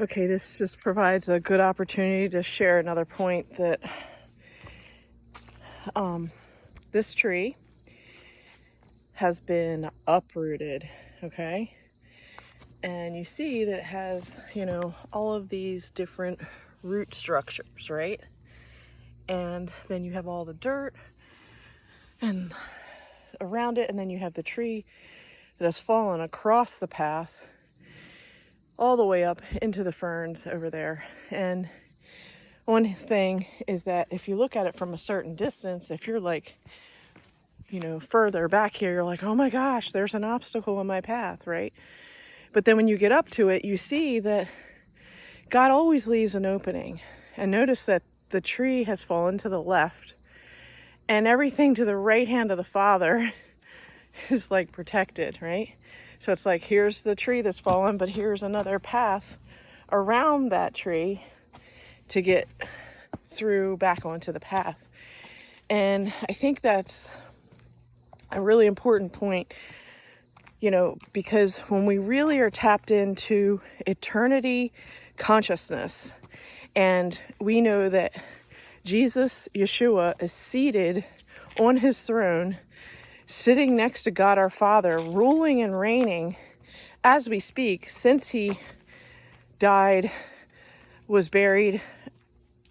Okay, this just provides a good opportunity to share another point that this tree has been uprooted, okay? And you see that it has, all of these different root structures, right? And then you have all the dirt and around it, and then you have the tree that has fallen across the path all the way up into the ferns over there. And one thing is that if you look at it from a certain distance, if you're like, further back here, you're like, oh my gosh, there's an obstacle in my path, right? But then when you get up to it, you see that God always leaves an opening. And notice that the tree has fallen to the left, and everything to the right hand of the Father is like protected, right? So it's like, here's the tree that's fallen, but here's another path around that tree to get through back onto the path. And I think that's a really important point, because when we really are tapped into eternity consciousness, and we know that Jesus, Yeshua, is seated on his throne, sitting next to God our Father, ruling and reigning as we speak, since he died, was buried,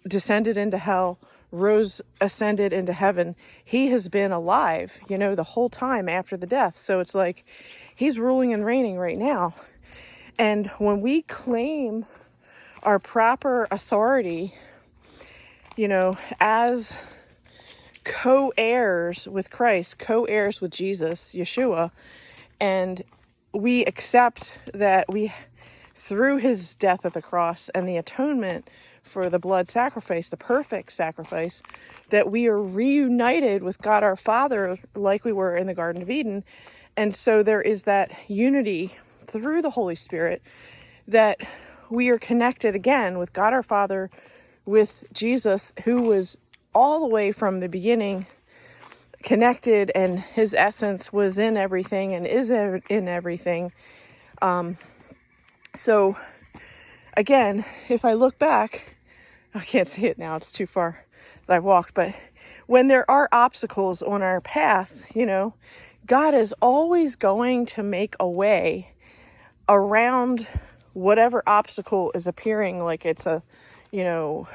descended into hell, rose, ascended into heaven. He has been alive, the whole time after the death. So it's like he's ruling and reigning right now. And when we claim our proper authority, as co-heirs with Christ, co-heirs with Jesus, Yeshua, and we accept that through his death at the cross and the atonement for the blood sacrifice, the perfect sacrifice, that we are reunited with God our Father like we were in the Garden of Eden. And so there is that unity through the Holy Spirit, that we are connected again with God our Father, with Jesus, who was all the way from the beginning connected, and his essence was in everything and is in everything. So again, if I look back, I can't see it now, it's too far that I've walked, but when there are obstacles on our path, God is always going to make a way around whatever obstacle is appearing like it's you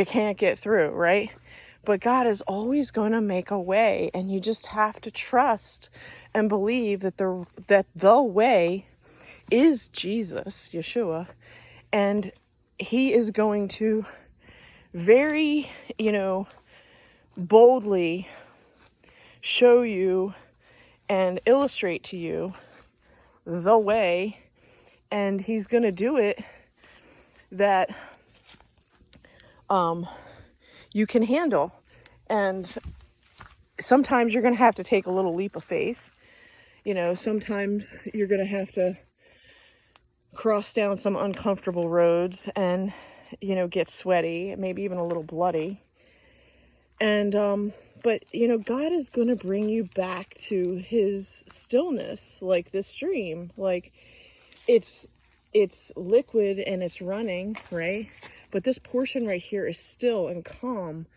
can't get through, right? But God is always going to make a way, and you just have to trust and believe that the way is Jesus, Yeshua, and he is going to very, boldly show you and illustrate to you the way, and he's going to do it that you can handle. And sometimes you're going to have to take a little leap of faith. Sometimes you're going to have to cross down some uncomfortable roads and, get sweaty, maybe even a little bloody. And, but, God is going to bring you back to his stillness, like this stream. Like it's liquid and it's running, right? But this portion right here is still and calm.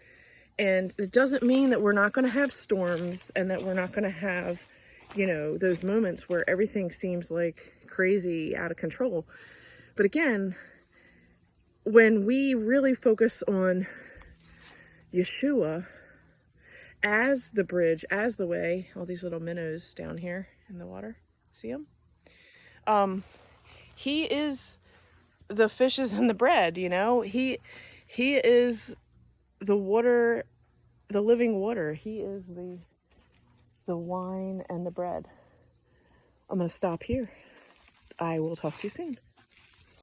And it doesn't mean that we're not going to have storms and that we're not going to have, those moments where everything seems like crazy, out of control. But again, when we really focus on Yeshua as the bridge, as the way, all these little minnows down here in the water, see them? He is the fishes and the bread, he is the water, the living water. He is the wine and the bread. I'm going to stop here. I will talk to you soon.